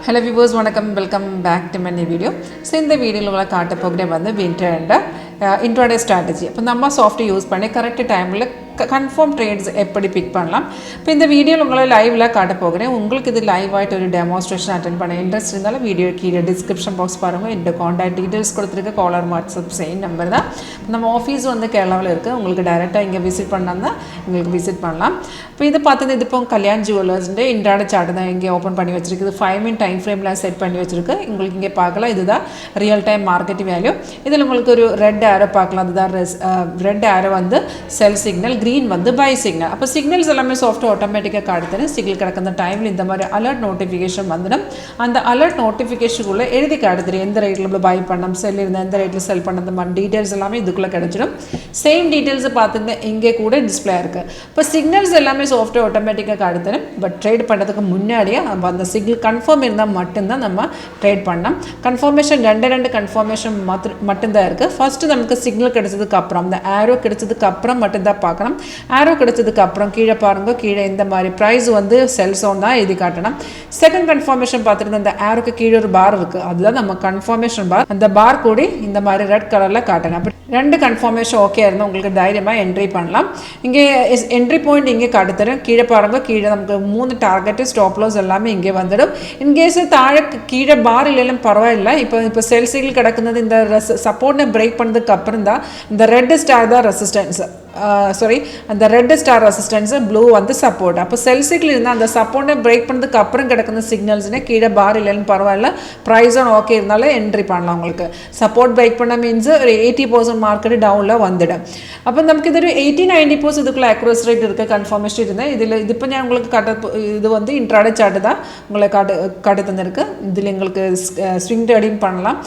Hello viewers, welcome back to my new video. So in the video la kaata program vandu WinTrader intraday strategy. அப்ப நம்ம software use பண்ணி correct டைம்ல confirm trades எப்படி big பண்ணலாம். இப்போ இந்த வீடியோல உங்களை லைவ்ல காட்ட போகிறேன். உங்களுக்கு இது லைவ் ஆயிட்டு ஒரு டெமோன்ஸ்ட்ரேஷன் அட்டெண்ட் பண்ண இன்ட்ரெஸ்ட் இருந்தால வீடியோ கீழ டிஸ்கிரிப்ஷன் பாக்ஸ் பாருங்க. இந்த கான்டாக்ட் டீடைல்ஸ் கொடுத்திருக்க காலர் வாட்ஸ்அப் சேம் நம்பர் தான். நம்ம ஆபீஸ் வந்து கேரளாவில் இருக்கு. உங்களுக்கு டைரக்டா இங்க விசிட் பண்ணனும்னா உங்களுக்கு விசிட் பண்ணலாம். இப்போ இது பார்த்தது இது இப்போ கல்யாண் ஜுவல்லர்ஸ்ന്റെ இன்ட்ராடே சார்ட் தான் இங்க ஓபன் பண்ணி வச்சிருக்கு. 5 மினிட் டைம் ஃப்ரேம்ல செட் பண்ணி வச்சிருக்கு. உங்களுக்கு இங்க பார்க்கலாம் இதுதான் ரியல் டைம் மார்க்கெட் வேல்யூ. இதில உங்களுக்கு ஒரு ரெட் arrow பார்க்கலாம். அதுதான் ரெட் arrow வந்து செல் சிக்னல், green வந்து buy signal. அப்ப signals எல்லாமே சாஃப்ட்வேர் ஆட்டோமேட்டிக்கா காட்டுதுன்னு சிக்னல் கிடக்குற டைம்ல இந்த மாதிரி அலர்ட் நோட்டிஃபிகேஷன் வந்துடும். அந்த அலர்ட் நோட்டிஃபிகேஷன் குள்ள எழுதி காட்டுது எந்த ரேட்ல நம்ம பை பண்ணனும், செல் இருந்தா எந்த ரேட்ல செல் பண்ணனும் மாதிரி டீடைல்ஸ் எல்லாமே இதுக்குள்ள கிடைச்சிடும். சேம் டீடைல்ஸ் பார்த்துட்டு இங்கே கூட டிஸ்ப்ளே இருக்கு. அப்ப சிக்னல்ஸ் எல்லாமே சாஃப்ட்வேர் ஆட்டோமேட்டிக்கா காட்டுது. பட் ட்ரேட் பண்றதுக்கு முன்னாடியே அந்த சிக்னல் கன்ஃபார்ம் இருந்தா மட்டும் தான் நம்ம ட்ரேட் பண்ணலாம். கன்ஃபர்மேஷன் ரெண்டு கன்ஃபர்மேஷன் மட்டும் தான் இருக்கு. ஃபர்ஸ்ட் நமக்கு சிக்னல் கிடைச்சதுக்கு அப்புறம் அந்த arrow கிடைச்சதுக்கு அப்புறம் மட்டும் தான் பார்க்கணும். arrow கிடைச்சதுக்கு அப்புறம் கீழ பாருங்க, கீழ இந்த மாதிரி பிரைஸ் வந்து செல் zone தான் எழுதி காட்டணும். செகண்ட் கன்ஃபர்மேஷன் பார்த்துட்டு அந்த arrowக்கு கீழ ஒரு பார் இருக்கு. அதுதான் நம்ம கன்ஃபர்மேஷன் பார். அந்த பார் கூடி இந்த மாதிரி ரெட் கலர்ல காட்டணும். அப்ப ரெண்டு கன்ஃபர்மேஷன் ஓகே இருந்தா உங்களுக்கு தைரியமா என்ட்ரி பண்ணலாம். இங்க என்ட்ரி பாயிண்ட் இங்க காட்டுறேன். கீழ பாருங்க, கீழ நமக்கு 3 டார்கெட் ஸ்டாப் லாஸ் எல்லாமே இங்க வந்துடும். இன் கேஸ் தாழ கீழ பார் இல்லையும் பரவாயில்லை. இப்போ செல் சிக்னல் கிடக்குது. இந்த சப்போர்ட்டை பிரேக் பண்ணதுக்கு அப்புறம் தான் இந்த ரெட் ஸ்டார் தான் ரெசிஸ்டன்ஸ். அந்த ரெட் ஸ்டார் ரெசிஸ்டன்ஸ், ப்ளூ வந்து சப்போர்ட். அப்போ செல் சிக்னல் இருந்தால் அந்த சப்போர்ட்டை பிரேக் பண்ணதுக்கு அப்புறம் கிடக்குற சிக்னல்ஸ்னே கீழே பார் இல்லைன்னு பரவாயில்ல, ப்ரைஸ் ஓகே இருந்தாலும் என்ட்ரி பண்ணலாம். உங்களுக்கு சப்போர்ட் பிரேக் பண்ண மீன்ஸ் ஒரு 80% மார்க்கெட் டவுனில் வந்துடும். அப்போ நமக்கு இது ஒரு 80-90% இதுக்குள்ள அக்யூரேசி ரேட் இருக்குது, கன்ஃபர்மேஷன் இருந்தேன். இதில் இது இப்போ நான் உங்களுக்கு இது வந்து இன்ட்ராடே சார்ட் தான் உங்களை காட்டு தந்திருக்கு. இதில் எங்களுக்கு ஸ்விங் ட்ரேடிங் பண்ணலாம்.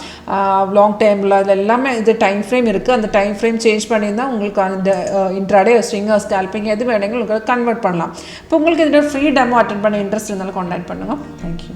லாங் டைமில் அது எல்லாமே இது டைம் ஃப்ரேம் இருக்குது. அந்த டைம் ஃப்ரேம் சேஞ்ச் பண்ணியிருந்தால் உங்களுக்கு அந்த இன்ட்ராடே ஸ்விங்கர் ஸ்கால்பிங் எது வேணுங்க உங்களுக்கு கன்வெர்ட் பண்ணலாம். இப்போ உங்களுக்கு இதோட ஃப்ரீ டெமோ அட்டெண்ட் பண்ண இன்ட்ரெஸ்ட் இருந்தாலும் கான்டாக்ட் பண்ணுங்க. தேங்க்யூ.